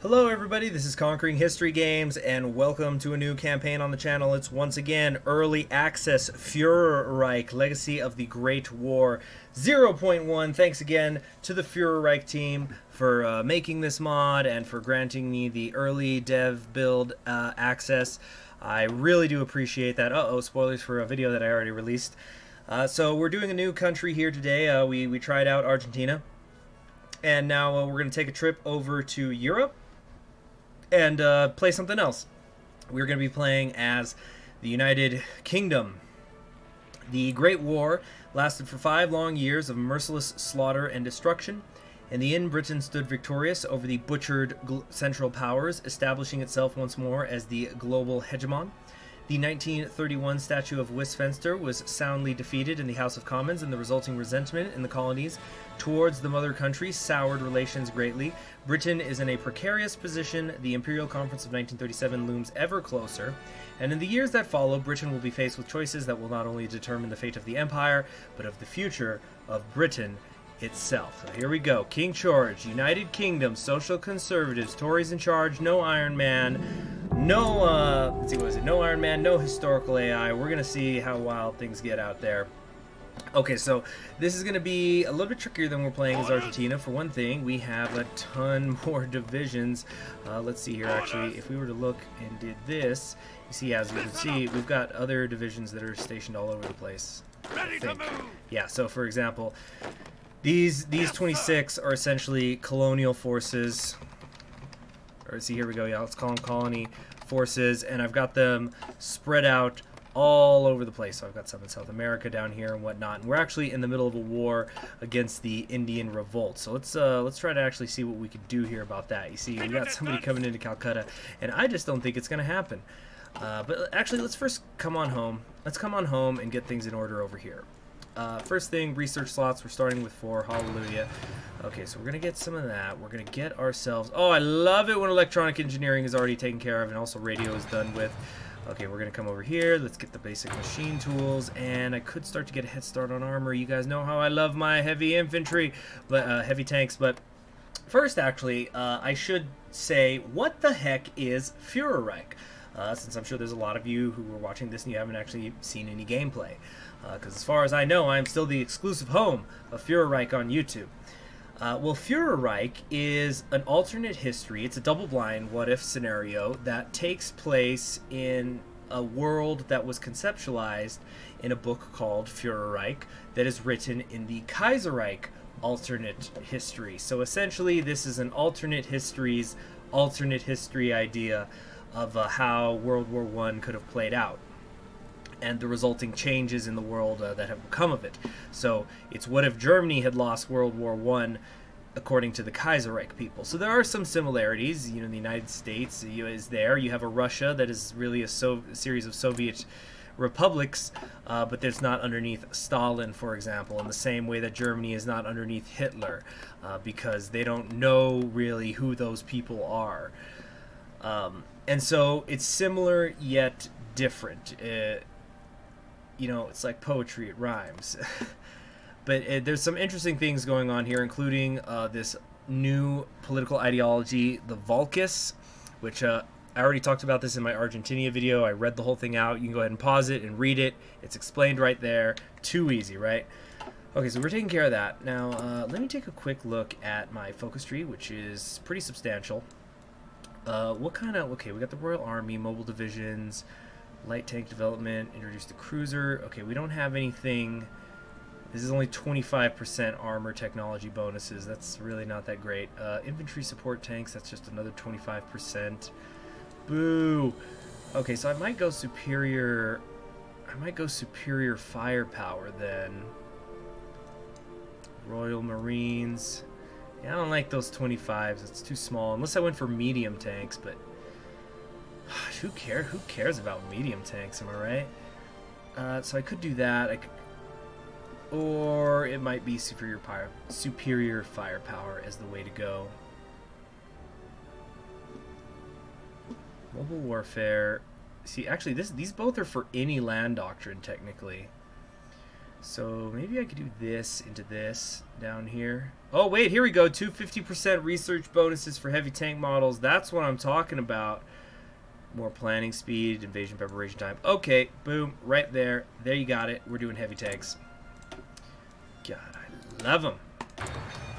Hello everybody, this is Conquering History Games, and welcome to a new campaign on the channel. It's once again Early Access Fuhrerreich, Legacy of the Great War 0.1. Thanks again to the Fuhrerreich team for making this mod and for granting me the early dev build access. I really do appreciate that. Spoilers for a video that I already released. So we're doing a new country here today. We tried out Argentina, and now we're going to take a trip over to Europe and play something else. We're going to be playing as the United Kingdom. The Great War lasted for 5 long years of merciless slaughter and destruction. In the end, Britain stood victorious over the butchered Central Powers, establishing itself once more as the global hegemon. The 1931 Statute of Westminster was soundly defeated in the House of Commons, and the resulting resentment in the colonies towards the mother country soured relations greatly. Britain is in a precarious position. The Imperial Conference of 1937 looms ever closer, and in the years that follow, Britain will be faced with choices that will not only determine the fate of the empire, but of the future of Britain itself. So here we go. King George, United Kingdom, Social Conservatives, Tories in charge, no Iron Man, no, let's see, what is it? No Iron Man, no historical AI. We're going to see how wild things get out there. Okay, so this is going to be a little bit trickier than we're playing as Argentina. For one thing, we have a ton more divisions. Let's see here, actually, if we were to look and did this, you see, as you can see, we've got other divisions that are stationed all over the place. I think. Yeah, so for example, these 26 are essentially colonial forces. Or see, here we go. Yeah, let's call them colony forces, and I've got them spread out all over the place. So I've got some in South America down here and whatnot. And we're actually in the middle of a war against the Indian Revolt. So let's try to actually see what we could do here about that. You see, we got somebody coming into Calcutta, and I just don't think it's going to happen. But actually, let's first come on home. Let's come on home and get things in order over here. First thing, research slots. We're starting with 4. Hallelujah. Okay, so we're going to get some of that. We're going to get ourselves... Oh, I love it when electronic engineering is already taken care of and also radio is done with. Okay, we're going to come over here. Let's get the basic machine tools, and I could start to get a head start on armor. You guys know how I love my heavy infantry, but heavy tanks. But first, actually, I should say, what the heck is Fuhrerreich? Since I'm sure there's a lot of you who are watching this and you haven't actually seen any gameplay. Because as far as I know, I'm still the exclusive home of Fuhrerreich on YouTube. Well, Fuhrerreich is an alternate history. It's a double-blind what-if scenario that takes place in a world that was conceptualized in a book called Fuhrerreich that is written in the Kaiserreich alternate history. So essentially, this is an alternate history idea of how World War I could have played out, and the resulting changes in the world that have come of it. So it's what if Germany had lost World War I according to the Kaiserreich people. So there are some similarities. You know, the United States is there. You have a Russia that is really a series of Soviet republics, but there's not underneath Stalin, for example, in the same way that Germany is not underneath Hitler, because they don't know really who those people are. And so it's similar yet different. You know, it's like poetry, it rhymes. But there's some interesting things going on here, including this new political ideology, the Volkis, which I already talked about this in my Argentina video. I read the whole thing out. You can go ahead and pause it and read it. It's explained right there. Too easy, right? Okay, so we're taking care of that. Now, let me take a quick look at my focus tree, which is pretty substantial. What kind of... Okay, we got the Royal Army, mobile divisions, light tank development, introduce the cruiser. Okay, we don't have anything. This is only 25% armor technology bonuses. That's really not that great. Infantry support tanks, that's just another 25%. Boo! Okay, so I might go superior... firepower then. Royal Marines. Yeah, I don't like those 25s. It's too small. Unless I went for medium tanks, but... Who cares about medium tanks, am I right? So I could do that. Or it might be superior firepower as the way to go. Mobile warfare. See, actually, these both are for any land doctrine, technically. So maybe I could do this into this down here. Oh, wait, here we go. 250% research bonuses for heavy tank models. That's what I'm talking about. More planning speed, invasion preparation time. Okay, boom, right there. There you got it. We're doing heavy tanks. God, I love them.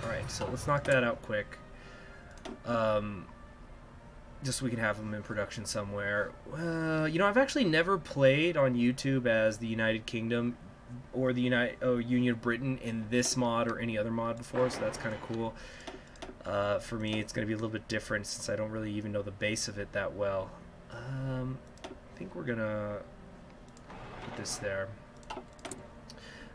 All right, so let's knock that out quick. Just so we can have them in production somewhere. You know, I've actually never played on YouTube as the United Kingdom or the Union of Britain in this mod or any other mod before, so that's kind of cool. For me, it's going to be a little bit different since I don't really even know the base of it that well. I think we're going to put this there.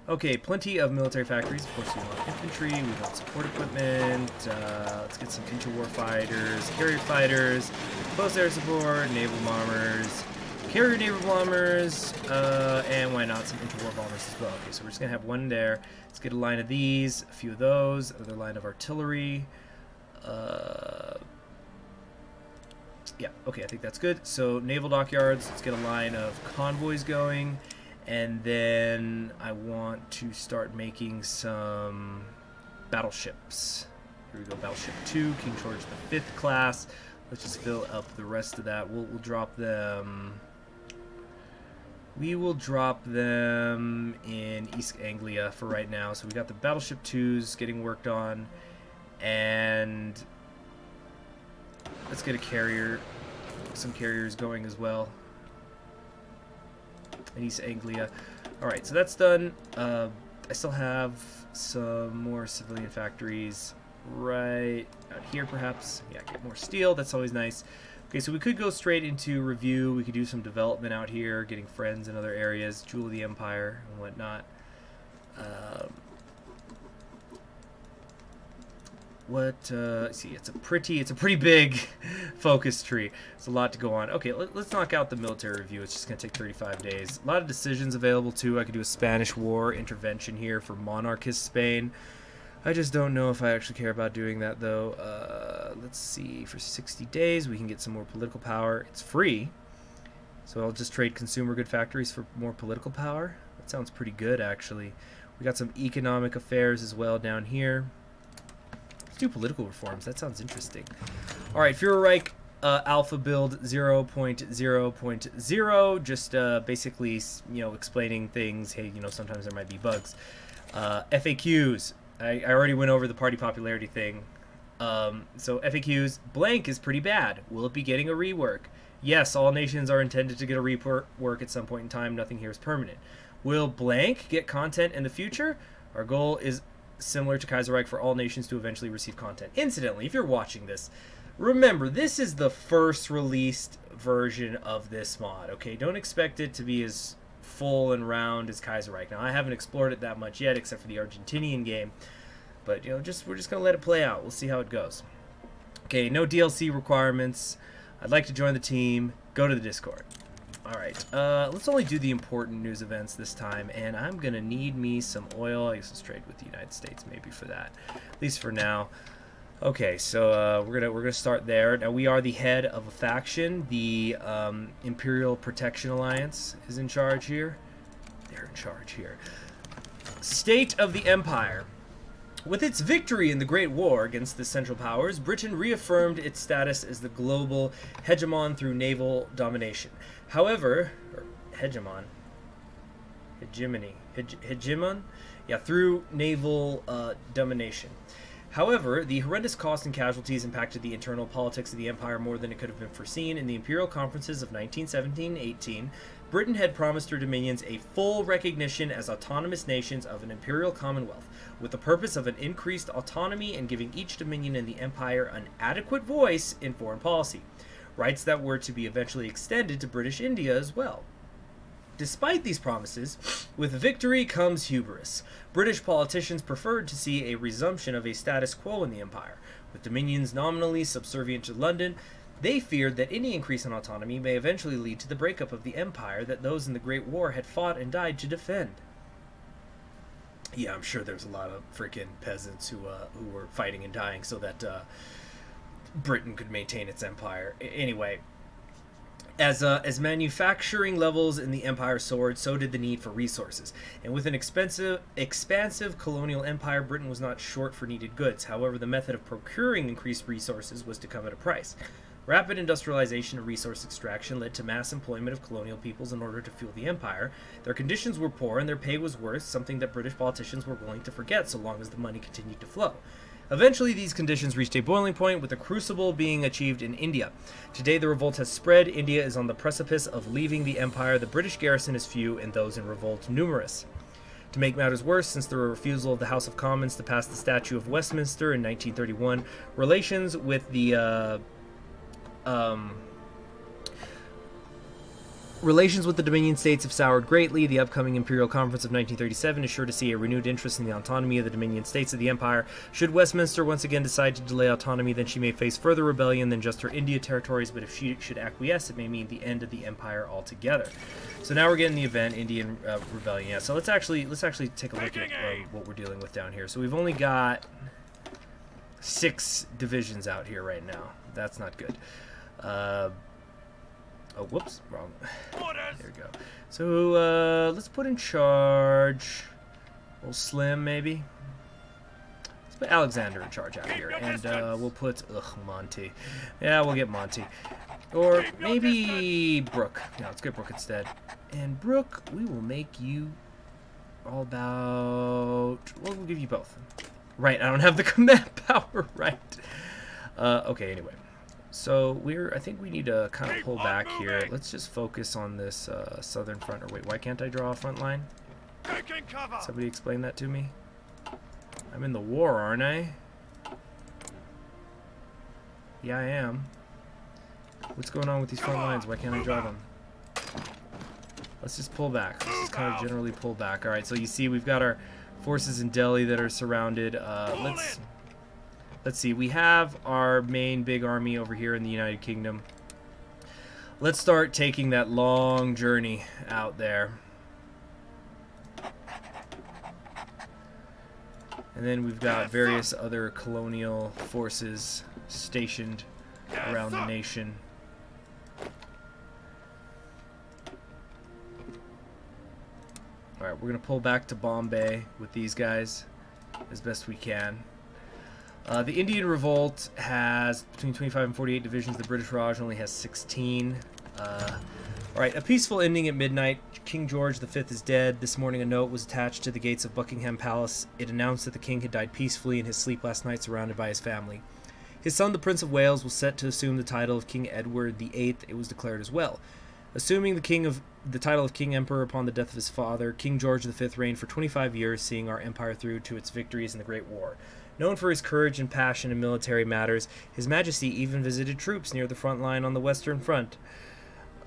Okay, plenty of military factories. Of course, we want infantry, we want support equipment. Let's get some interwar fighters, carrier fighters, close air support, naval bombers, carrier naval bombers, and why not some interwar bombers as well. Okay, so we're just going to have one there. Let's get a line of these, a few of those, another line of artillery. Yeah, okay, I think that's good. So naval dockyards, let's get a line of convoys going. And then I want to start making some battleships. Here we go, Battleship 2, King George V class. Let's just fill up the rest of that. We'll drop them. We will drop them in East Anglia for right now. So we got the Battleship 2s getting worked on. And let's get a carrier, some carriers going as well. In East Anglia. Alright, so that's done. I still have some more civilian factories right out here, perhaps. Yeah, get more steel. That's always nice. Okay, so we could go straight into review. We could do some development out here, getting friends in other areas, Jewel of the Empire and whatnot. See, it's a pretty big focus tree. It's a lot to go on. Okay, let's knock out the military review. It's just gonna take 35 days. A lot of decisions available too. I could do a Spanish War intervention here for monarchist Spain. I just don't know if I actually care about doing that though. Let's see, for 60 days we can get some more political power. It's free, so I'll just trade consumer good factories for more political power. That sounds pretty good actually. We got some economic affairs as well down here. Let's do political reforms. That sounds interesting. All right, Fuhrerreich alpha build 0.0.0. Just basically, you know, explaining things. Hey, you know, sometimes there might be bugs. FAQs. I already went over the party popularity thing. So FAQs. Blank is pretty bad. Will it be getting a rework? Yes, all nations are intended to get a rework at some point in time. Nothing here is permanent. Will blank get content in the future? Our goal is similar to Kaiserreich for all nations to eventually receive content. Incidentally, if you're watching this, remember this is the first released version of this mod, okay? Don't expect it to be as full and round as Kaiserreich. Now, I haven't explored it that much yet, except for the Argentinian game, but, you know, we're just gonna let it play out. We'll see how it goes. Okay, no DLC requirements. I'd like to join the team. Go to the Discord. Alright, let's only do the important news events this time, and I'm gonna need me some oil. I guess let's trade with the United States maybe for that, at least for now. Okay, so we're gonna start there. Now we are the head of a faction. The Imperial Protection Alliance is in charge here. They're in charge here. State of the Empire. With its victory in the Great War against the Central Powers, Britain reaffirmed its status as the global hegemon through naval domination. However, hegemon? Yeah, through naval domination. However, the horrendous costs and casualties impacted the internal politics of the empire more than it could have been foreseen. In the Imperial Conferences of 1917-18, Britain had promised her dominions a full recognition as autonomous nations of an imperial commonwealth, with the purpose of an increased autonomy and giving each dominion in the empire an adequate voice in foreign policy, rights that were to be eventually extended to British India as well. Despite these promises, with victory comes hubris. British politicians preferred to see a resumption of a status quo in the empire. With dominions nominally subservient to London, they feared that any increase in autonomy may eventually lead to the breakup of the empire that those in the Great War had fought and died to defend. Yeah, I'm sure there's a lot of freaking peasants who were fighting and dying so that Britain could maintain its empire. Anyway, As manufacturing levels in the empire soared, so did the need for resources. And with an expansive colonial empire, Britain was not short for needed goods. However, the method of procuring increased resources was to come at a price. Rapid industrialization and resource extraction led to mass employment of colonial peoples in order to fuel the empire. Their conditions were poor and their pay was worse, something that British politicians were willing to forget so long as the money continued to flow. Eventually, these conditions reached a boiling point, with the crucible being achieved in India. Today, the revolt has spread. India is on the precipice of leaving the empire. The British garrison is few, and those in revolt numerous. To make matters worse, since the refusal of the House of Commons to pass the Statute of Westminster in 1931, relations with the Dominion states have soured greatly. The upcoming Imperial Conference of 1937 is sure to see a renewed interest in the autonomy of the Dominion states of the Empire. Should Westminster once again decide to delay autonomy, then she may face further rebellion than just her India territories, but if she should acquiesce, it may mean the end of the Empire altogether. So now we're getting the event, Indian Rebellion. Yeah, so let's actually take a look at what we're dealing with down here. So we've only got 6 divisions out here right now. That's not good. Oh, whoops, wrong. There we go. So, let's put in charge old Slim, maybe. Let's put Alexander in charge out here. And, we'll put, Monty. Yeah, we'll get Monty. Or maybe Brooke. No, let's get Brooke instead. And Brooke, we will make you all about... Well, we'll give you both. Right, I don't have the command power, right. Okay, anyway. So I think we need to kind of pull back here. Let's just focus on this southern front. Or wait, why can't I draw a front line? Somebody explain that to me. I'm in the war, aren't I? Yeah, I am. What's going on with these front lines? Why can't I draw them? Let's just pull back. Let's just kind of generally pull back. All right, so you see we've got our forces in Delhi that are surrounded. Let's see, we have our main big army over here in the United Kingdom. Let's start taking that long journey out there. And then we've got various other colonial forces stationed around the nation. Alright, we're going to pull back to Bombay with these guys as best we can. The Indian Revolt has between 25 and 48 divisions. The British Raj only has 16. Alright, a peaceful ending at midnight. King George V is dead. This morning a note was attached to the gates of Buckingham Palace. It announced that the king had died peacefully in his sleep last night, surrounded by his family. His son, the Prince of Wales, was set to assume the title of King Edward VIII. It was declared as well. Assuming the title of King Emperor upon the death of his father, King George V reigned for 25 years, seeing our empire through to its victories in the Great War. Known for his courage and passion in military matters, His Majesty even visited troops near the front line on the Western Front.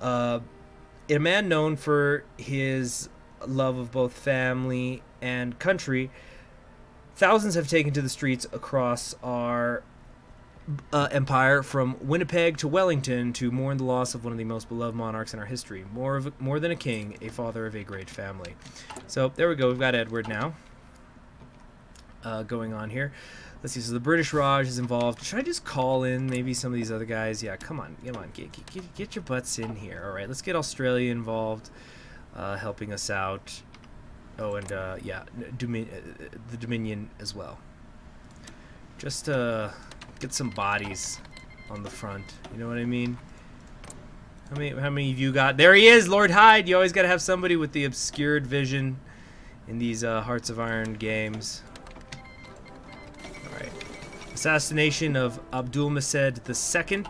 A man known for his love of both family and country, thousands have taken to the streets across our empire, from Winnipeg to Wellington, to mourn the loss of one of the most beloved monarchs in our history. More than a king, a father of a great family. So there we go. We've got Edward now. Going on here. Let's see, so the British Raj is involved. Should I just call in maybe some of these other guys? Yeah, come on, get your butts in here. All right, let's get Australia involved, helping us out. Oh, and yeah, the Dominion as well. Just get some bodies on the front. You know what I mean? How many of you got? There he is, Lord Hyde. You always got to have somebody with the obscured vision in these Hearts of Iron games. Assassination of Abdulmajid II.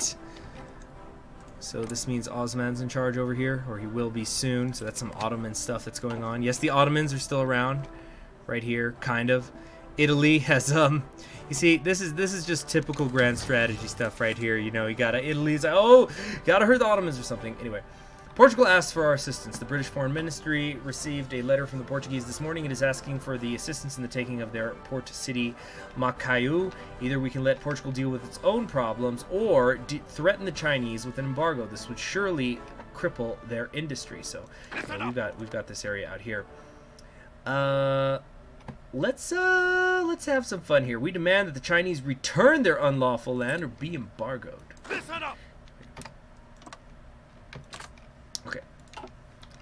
So this means Osman's in charge over here, or he will be soon. So that's some Ottoman stuff that's going on. Yes, the Ottomans are still around, right here, kind of. Italy has you see, this is just typical grand strategy stuff right here. You know, you gotta Italy's like, oh, gotta hurt the Ottomans or something. Anyway. Portugal asked for our assistance. The British Foreign Ministry received a letter from the Portuguese this morning. It is asking for the assistance in the taking of their port city, Macaú. Either we can let Portugal deal with its own problems, or threaten the Chinese with an embargo. This would surely cripple their industry. So we've got this area out here. Let's have some fun here. We demand that the Chinese return their unlawful land or be embargoed. Listen up.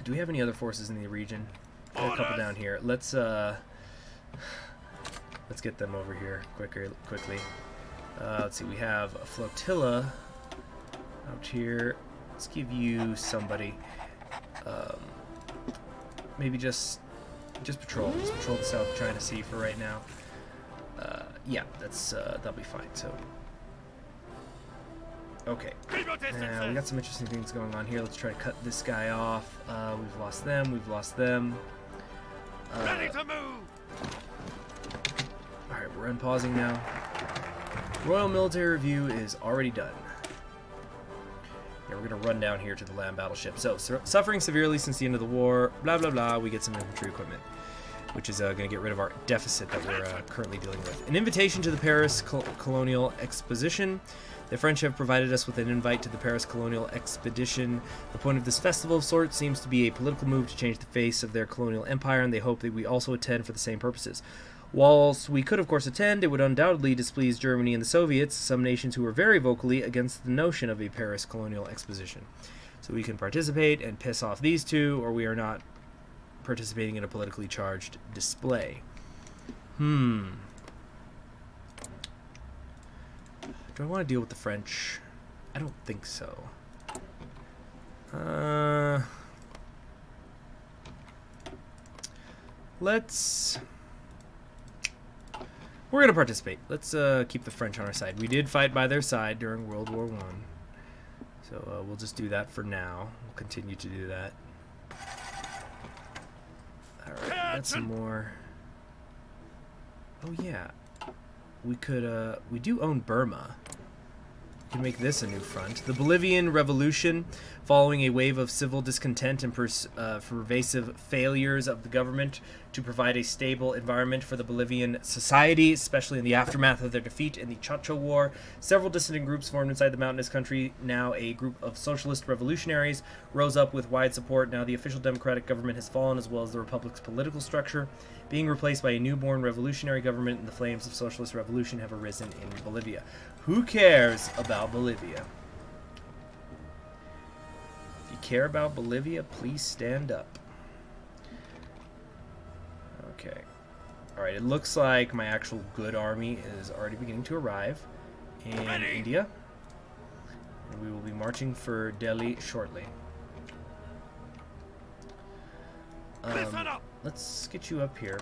do we have any other forces in the region? We have a couple down here. Let's get them over here quickly. Let's see, we have a flotilla out here. Let's give you somebody. Maybe just patrol. Just patrol the South China Sea for right now. Yeah, that'll be fine. So, okay. We got some interesting things going on here. Let's try to cut this guy off. We've lost them. We've lost them. Ready to move. All right, we're unpausing now. Royal Military Review is already done. Yeah, we're going to run down here to the land battleship. So, suffering severely since the end of the war, blah, blah, blah, we get some infantry equipment, which is going to get rid of our deficit that we're currently dealing with. An invitation to the Paris Colonial Exposition. The French have provided us with an invite to the Paris Colonial Expedition. The point of this festival of sorts seems to be a political move to change the face of their colonial empire, and they hope that we also attend for the same purposes. Whilst we could, of course, attend, it would undoubtedly displease Germany and the Soviets, some nations who were very vocally against the notion of a Paris Colonial Exposition. So we can participate and piss off these two, or we are not participating in a politically charged display. Do I want to deal with the French? I don't think so. We're going to participate. Let's keep the French on our side. We did fight by their side during World War I. So we'll just do that for now. We'll continue to do that. Alright, we got some more. Oh yeah. We could, we do own Burma. We can make this a new front. The Bolivian Revolution, following a wave of civil discontent and pervasive failures of the government to provide a stable environment for the Bolivian society, especially in the aftermath of their defeat in the Chaco War, several dissident groups formed inside the mountainous country. Now a group of socialist revolutionaries rose up with wide support. Now the official democratic government has fallen, as well as the republic's political structure, being replaced by a newborn revolutionary government, and the flames of socialist revolution have arisen in Bolivia. Who cares about Bolivia? If you care about Bolivia, please stand up. Okay. Alright, it looks like my actual good army is already beginning to arrive in India. And we will be marching for Delhi shortly. Let's get you up here.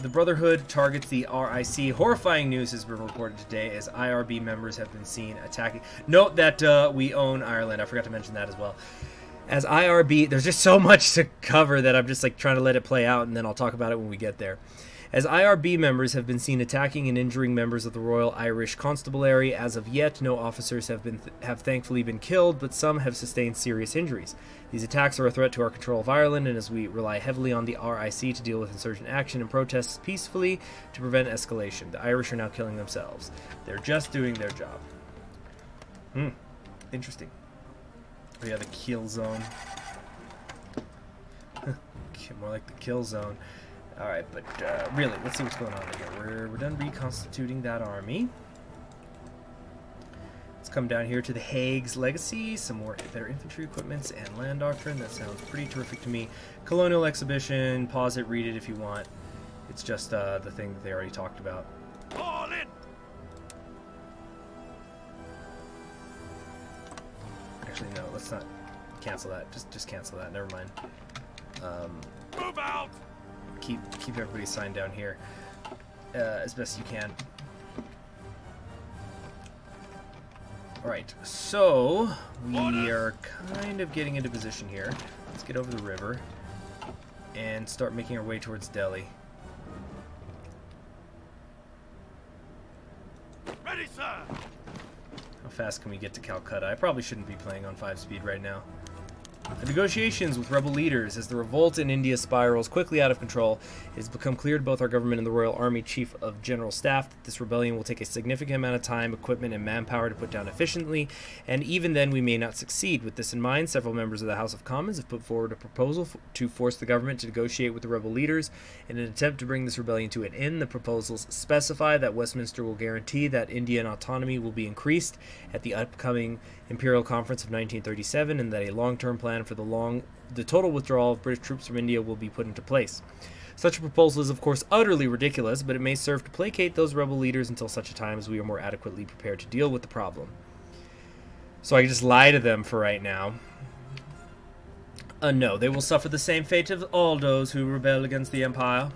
The Brotherhood targets the RIC. Horrifying news has been reported today as IRB members have been seen attacking. Note that we own Ireland. I forgot to mention that as well. As IRB, there's just so much to cover that I'm just like trying to let it play out, and then I'll talk about it when we get there. As IRB members have been seen attacking and injuring members of the Royal Irish Constabulary, as of yet, no officers have thankfully been killed, but some have sustained serious injuries. These attacks are a threat to our control of Ireland, and as we rely heavily on the RIC to deal with insurgent action and protests peacefully to prevent escalation, the Irish are now killing themselves. They're just doing their job. Interesting. Oh yeah, the kill zone. More like the kill zone. Alright, but really, let's see what's going on here. We're done reconstituting that army. Let's come down here to the Hague's Legacy, some more better infantry equipments and land doctrine. That sounds pretty terrific to me. Colonial Exhibition, pause it, read it if you want. It's just the thing that they already talked about. All in. Actually, no, let's not cancel that. Just cancel that. Never mind. Move out. Keep everybody signed down here as best you can. Alright, so we are kind of getting into position here. Let's get over the river and start making our way towards Delhi. Ready, sir. How fast can we get to Calcutta? I probably shouldn't be playing on 5-speed right now. The negotiations with rebel leaders as the revolt in India spirals quickly out of control. It has become clear to both our government and the Royal Army Chief of General Staff that this rebellion will take a significant amount of time, equipment, and manpower to put down efficiently, and even then we may not succeed. With this in mind, several members of the House of Commons have put forward a proposal to force the government to negotiate with the rebel leaders in an attempt to bring this rebellion to an end. The proposals specify that Westminster will guarantee that Indian autonomy will be increased at the upcoming Imperial Conference of 1937, and that a long-term plan plan for the total withdrawal of British troops from India will be put into place. Such a proposal is, of course, utterly ridiculous, but it may serve to placate those rebel leaders until such a time as we are more adequately prepared to deal with the problem. So I can just lie to them for right now. No, they will suffer the same fate of all those who rebel against the Empire.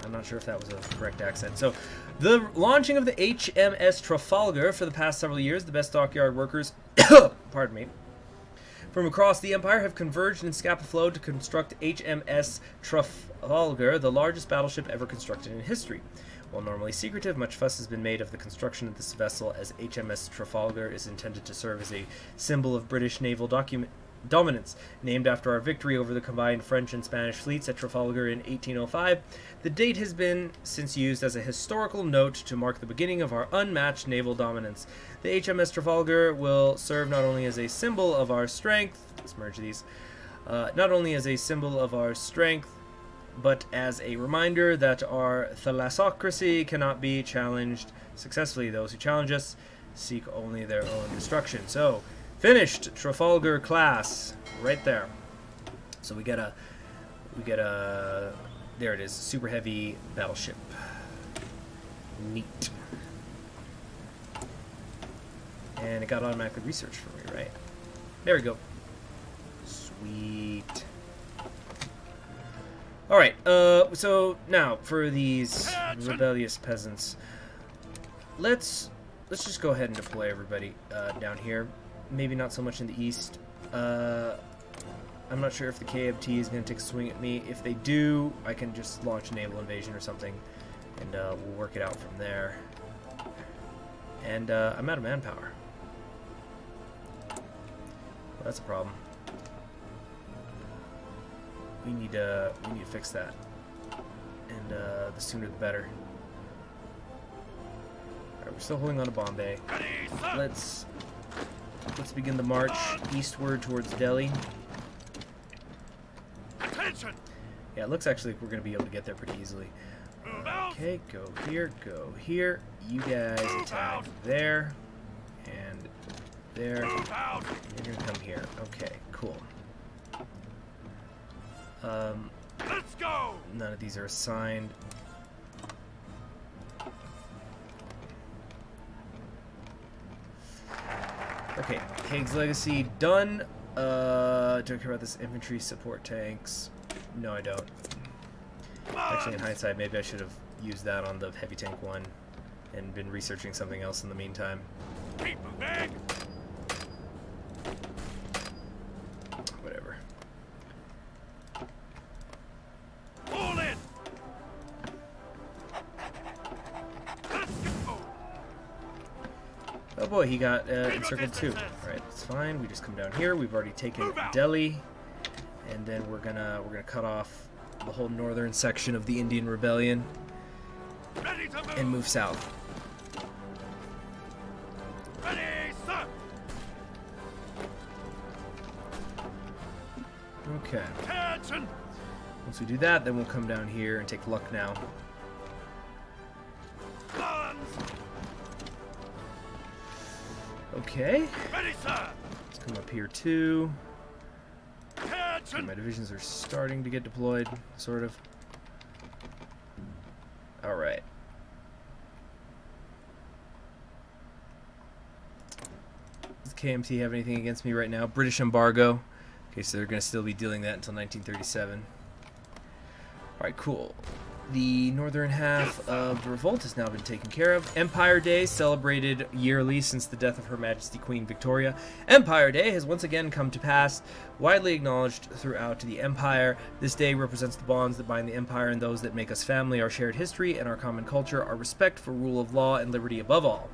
I'm not sure if that was a correct accent. So, the launching of the HMS Trafalgar for the past several years, the best dockyard workers, pardon me, from across the Empire have converged in Scapa Flow to construct HMS Trafalgar, the largest battleship ever constructed in history. While normally secretive, much fuss has been made of the construction of this vessel, as HMS Trafalgar is intended to serve as a symbol of British naval dominance. Named after our victory over the combined French and Spanish fleets at Trafalgar in 1805, the date has been since used as a historical note to mark the beginning of our unmatched naval dominance. The HMS Trafalgar will serve not only as a symbol of our strength, let's merge these, not only as a symbol of our strength, but as a reminder that our thalassocracy cannot be challenged successfully. Those who challenge us seek only their own destruction. So, finished Trafalgar class right there. So we get a there it is, super heavy battleship. Neat. And it got automatically researched for me, right? There we go. Sweet. Alright, so now for these rebellious peasants, let's just go ahead and deploy everybody down here. Maybe not so much in the east. I'm not sure if the KMT is going to take a swing at me. If they do, I can just launch a naval invasion or something, and we'll work it out from there. And I'm out of manpower. Well, that's a problem. We need to fix that, and the sooner the better. All right, we're still holding on to Bombay. Let's begin the march eastward towards Delhi. Attention! Yeah, it looks actually like we're going to be able to get there pretty easily. Okay, go here, go here. You guys attack there, and there. You're going to come here. Okay, cool. Let's go! None of these are assigned. Okay, Haig's Legacy done. Do I care about this infantry support tanks? No, I don't. Actually, in hindsight, maybe I should have used that on the heavy tank one and been researching something else in the meantime. Keep moving! Whatever. All in! Let's go! Oh boy, he got encircled too. Alright, it's fine. We just come down here. We've already taken Delhi, and then we're gonna cut off the whole northern section of the Indian Rebellion and move south. Ready, sir! Okay. Attention! Once we do that, then we'll come down here and take Lucknow. Guns! Okay. Ready, sir! Let's come up here too. Okay, Attention! my divisions are starting to get deployed, sort of. Alright. Does KMT have anything against me right now? British embargo. Okay, so they're going to still be dealing that until 1937. Alright, cool. The northern half of the revolt has now been taken care of. Empire Day, celebrated yearly since the death of Her Majesty Queen Victoria. Empire Day has once again come to pass, widely acknowledged throughout the Empire. This day represents the bonds that bind the Empire and those that make us family, our shared history and our common culture, our respect for rule of law and liberty above all.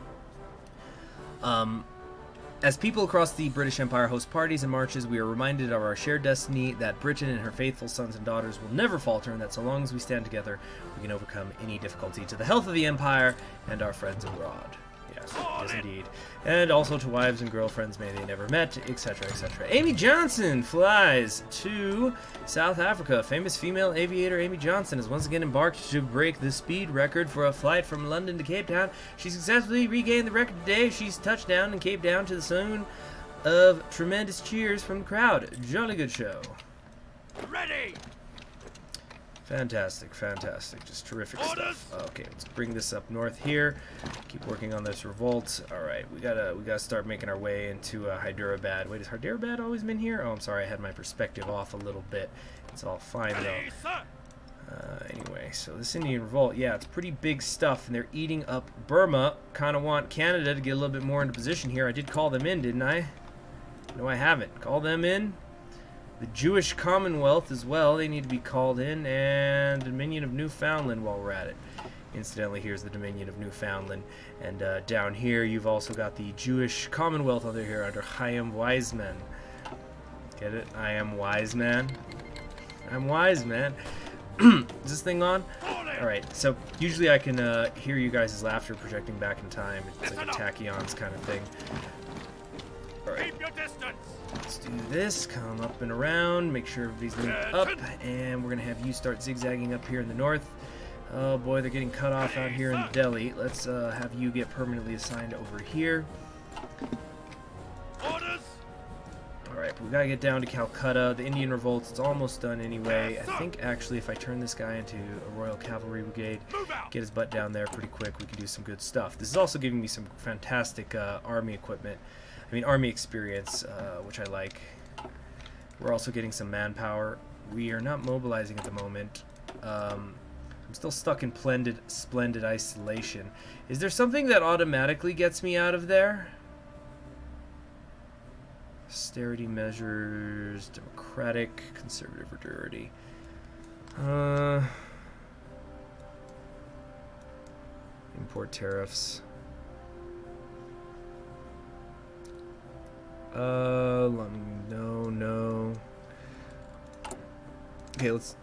As people across the British Empire host parties and marches, we are reminded of our shared destiny, that Britain and her faithful sons and daughters will never falter, and that so long as we stand together, we can overcome any difficulty, to the health of the Empire and our friends abroad. Yes, yes indeed. And also to wives and girlfriends may they never met, etc., etc. Amy Johnson flies to South Africa. Famous female aviator Amy Johnson has once again embarked to break the speed record for a flight from London to Cape Town. She successfully regained the record today. She's touched down in Cape Town to the soon of tremendous cheers from the crowd. Jolly good show. Ready. Fantastic, fantastic. Just terrific stuff. Okay, let's bring this up north here. Keep working on this revolt. Alright, we gotta start making our way into Hyderabad. Wait, has Hyderabad always been here? Oh, I'm sorry, I had my perspective off a little bit. It's all fine though. Anyway, so this Indian Revolt, yeah, it's pretty big stuff, and they're eating up Burma. Kind of want Canada to get a little bit more into position here. I did call them in, didn't I? No, I haven't. Call them in. The Jewish Commonwealth as well, they need to be called in, and Dominion of Newfoundland while we're at it. Incidentally, here's the Dominion of Newfoundland, and down here you've also got the Jewish Commonwealth under here under HOI4. Get it? I am wise man. I'm wise man. Is this thing on? Alright, so usually I can hear you guys' laughter projecting back in time. It's like a tachyons kind of thing. Alright. Let's do this, come up and around, make sure everybody's linked up, and we're going to have you start zigzagging up here in the north. Oh boy, they're getting cut off out here in Delhi. Let's have you get permanently assigned over here. Alright, we got to get down to Calcutta. The Indian Revolt, it's almost done anyway. I think actually if I turn this guy into a Royal Cavalry Brigade, get his butt down there pretty quick, we can do some good stuff. This is also giving me some fantastic army equipment. I mean, army experience, which I like. We're also getting some manpower. We are not mobilizing at the moment. I'm still stuck in splendid isolation. Is there something that automatically gets me out of there? Austerity measures, democratic, conservative majority. Import tariffs. No. Okay, let's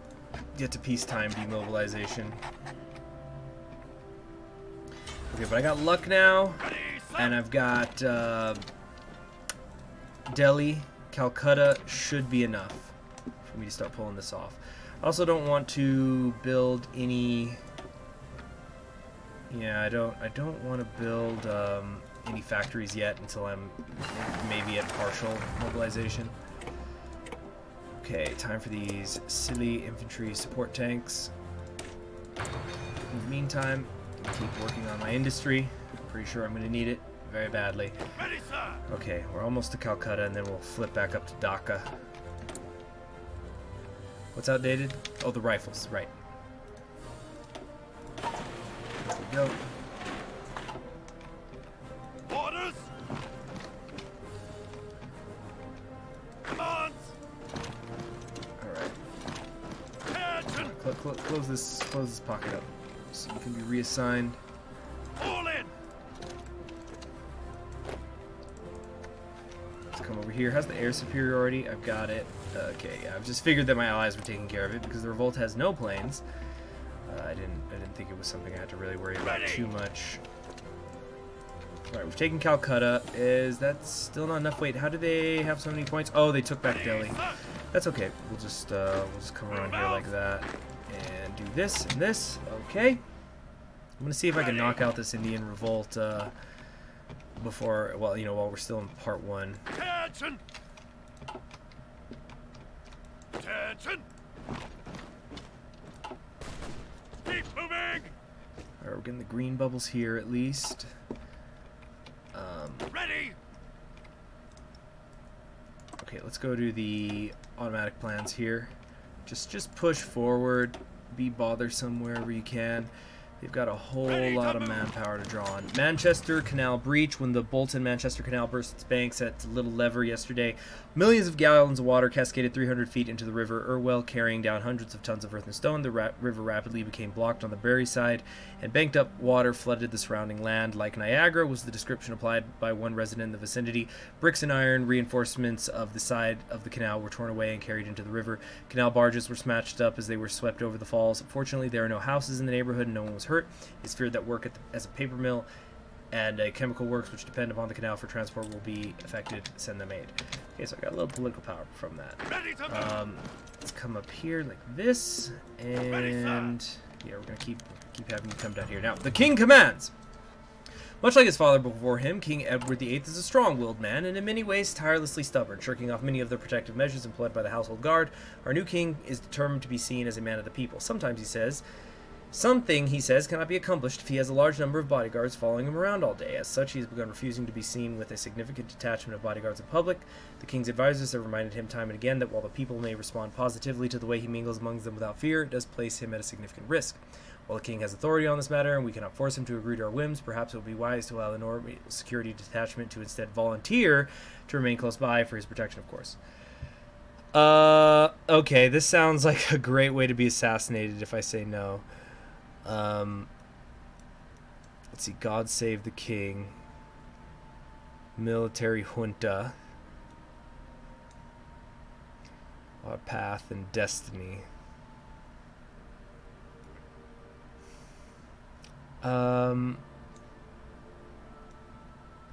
get to peacetime demobilization. Okay, but I got luck now, and I've got Delhi, Calcutta should be enough for me to start pulling this off. I also don't want to build any. Yeah, I don't want to build any factories yet until I'm maybe at partial mobilization. Okay, time for these silly infantry support tanks. In the meantime, I'm gonna keep working on my industry. I'm pretty sure I'm going to need it very badly. Okay, we're almost to Calcutta, and then we'll flip back up to Dhaka. What's outdated? Oh, the rifles, right. There we go. Orders. Commands. All right. Close this pocket up, so you can be reassigned. All in. Let's come over here. How's the air superiority? I've got it. Okay, yeah, I've just figured that my allies were taking care of it because the revolt has no planes. I didn't think it was something I had to really worry about too much. Alright, we've taken Calcutta. Is that still not enough? Wait, how do they have so many points? Oh, they took back Delhi. That's okay. We'll just come around here like that and do this and this. Okay. I'm gonna see if I can knock out this Indian Revolt before, well, you know, while we're still in part 1. Attention. Attention. Keep moving. Alright, we're getting the green bubbles here at least. Ready. Okay, let's go to the automatic plans here. Just push forward, be bothersome wherever you can. They've got a whole lot of manpower to draw on. Manchester Canal breach. When the Bolton-Manchester Canal burst its banks at Little Lever yesterday, millions of gallons of water cascaded 300 feet into the River Irwell, carrying down hundreds of tons of earth and stone. The river rapidly became blocked on the Bury side, and banked up water flooded the surrounding land. Like Niagara was the description applied by one resident in the vicinity. Bricks and iron reinforcements of the side of the canal were torn away and carried into the river. Canal barges were smashed up as they were swept over the falls. Fortunately, there are no houses in the neighborhood and no one was hurt. It's feared that work as a paper mill and chemical works which depend upon the canal for transport will be affected. Send them aid. Okay, so I got a little political power from that. Let's come up here like this, and yeah, we're gonna keep having you come down here. Now, the king commands. Much like his father before him, King Edward VIII is a strong-willed man and in many ways tirelessly stubborn, shirking off many of the protective measures employed by the household guard. Our new king is determined to be seen as a man of the people. Something, he says, cannot be accomplished if he has a large number of bodyguards following him around all day. As such, he has begun refusing to be seen with a significant detachment of bodyguards in public. The king's advisors have reminded him time and again that while the people may respond positively to the way he mingles among them without fear, it does place him at a significant risk. While the king has authority on this matter, and we cannot force him to agree to our whims, perhaps it would be wise to allow the Northern security detachment to instead volunteer to remain close by for his protection, of course. Okay, this sounds like a great way to be assassinated if I say no. Let's see, God Save the King. Military junta. Our path and destiny.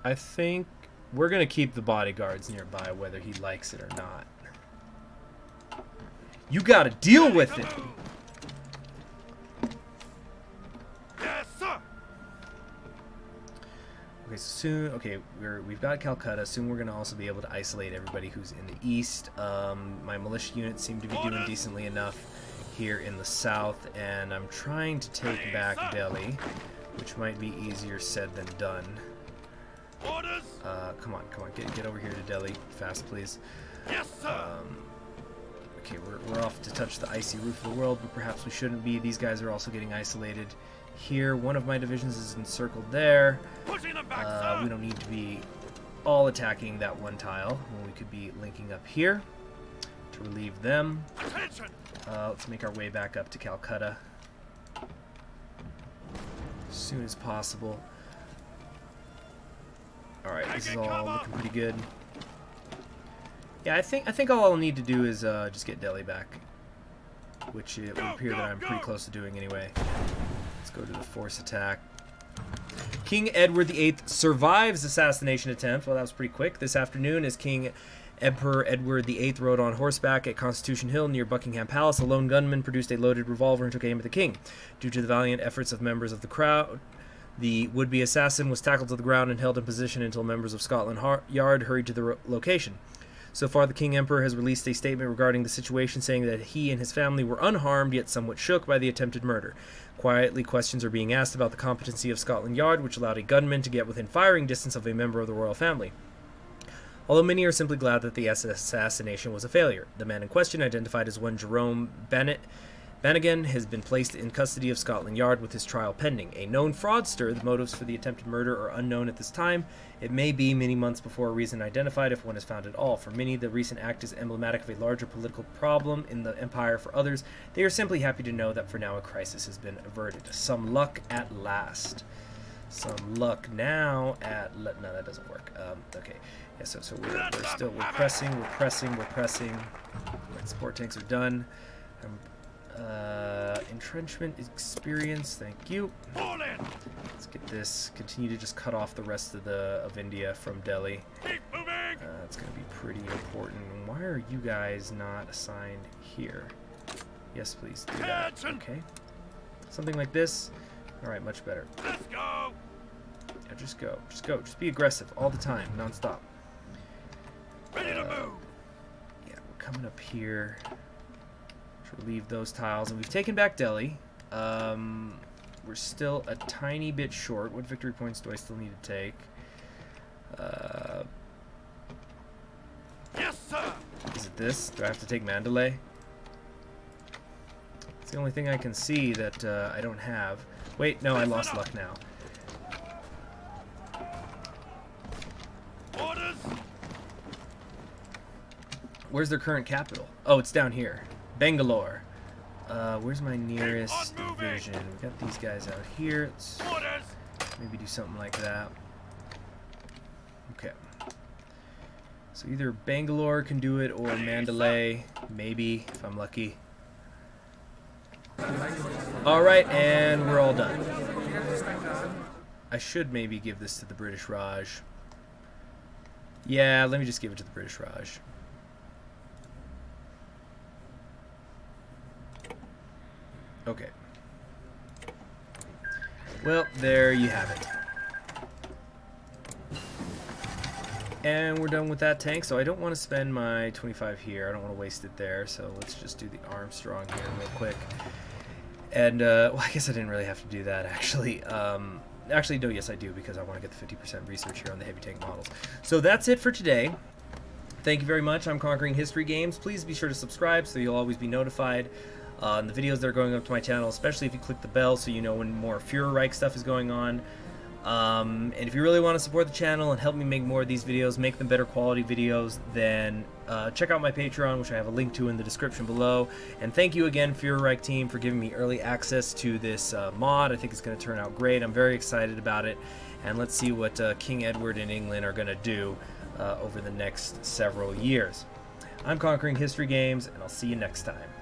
I think we're going to keep the bodyguards nearby whether he likes it or not. You got to deal with it. Yes, sir. Okay, so soon, we've got Calcutta. Soon we're going to also be able to isolate everybody who's in the east. My militia units seem to be doing decently enough here in the south, and I'm trying to take back Delhi, which might be easier said than done. Orders. Come on, get over here to Delhi, fast, please. Yes, sir. Okay, we're off to touch the icy roof of the world, but perhaps we shouldn't be. These guys are also getting isolated here. One of my divisions is encircled there. Pushing them back, sir. We don't need to be all attacking that one tile when we could be linking up here to relieve them. Attention. Let's make our way back up to Calcutta as soon as possible. Alright, this is all looking pretty good. Yeah, I think all I'll need to do is just get Delhi back, which it would appear that I'm pretty close to doing anyway. Let's go to the force attack. King Edward VIII survives assassination attempt. Well, that was pretty quick. This afternoon, as Emperor Edward VIII rode on horseback at Constitution Hill near Buckingham Palace, a lone gunman produced a loaded revolver and took aim at the king. Due to the valiant efforts of members of the crowd, the would-be assassin was tackled to the ground and held in position until members of Scotland Yard hurried to the location. So far, the King Emperor has released a statement regarding the situation, saying that he and his family were unharmed, yet somewhat shook by the attempted murder. Quietly, questions are being asked about the competency of Scotland Yard, which allowed a gunman to get within firing distance of a member of the royal family. Although many are simply glad that the assassination was a failure. The man in question, identified as one Jerome Bannigan, has been placed in custody of Scotland Yard with his trial pending. A known fraudster, the motives for the attempted murder are unknown at this time. It may be many months before a reason identified, if one is found at all. For many, the recent act is emblematic of a larger political problem in the empire. For others, they are simply happy to know that for now a crisis has been averted. Some luck at last. Some luck now at... No, that doesn't work. Okay. Yeah, so we're pressing. Right, support tanks are done. Entrenchment experience, thank you. Let's get this. Continue to just cut off the rest of India from Delhi. It's going to be pretty important. Why are you guys not assigned here? Yes, please do that. Okay. Something like this. All right, much better. Let's go. Yeah, just go. Just be aggressive all the time, non-stop. Ready to move. Yeah, we're coming up here. Relieve those tiles, and we've taken back Delhi. We're still a tiny bit short. What victory points do I still need to take? Yes, sir. Is it this? Do I have to take Mandalay? It's the only thing I can see that I don't have. Wait, no, I lost luck now. Orders. Where's their current capital? Oh, it's down here. Bangalore. Where's my nearest division? We got these guys out here. Let's maybe do something like that. Okay. So either Bangalore can do it or Mandalay, maybe, if I'm lucky. Alright, and we're all done. I should maybe give this to the British Raj. Yeah, let me just give it to the British Raj. Okay. Well, there you have it. And we're done with that tank, so I don't want to spend my 25 here. I don't want to waste it there, so let's just do the Armstrong here real quick. And, well, I guess I didn't really have to do that, actually. Actually, no, yes, I do, because I want to get the 50% research here on the heavy tank models. So that's it for today. Thank you very much. I'm Conquering History Games. Please be sure to subscribe so you'll always be notified on the videos that are going up to my channel, especially if you click the bell so you know when more Fuhrerreich stuff is going on. And if you really want to support the channel and help me make more of these videos, make them better quality videos, then check out my Patreon, which I have a link to in the description below. And thank you again, Fuhrerreich team, for giving me early access to this mod. I think it's going to turn out great. I'm very excited about it. And let's see what King Edward and England are going to do over the next several years. I'm Conquering History Games, and I'll see you next time.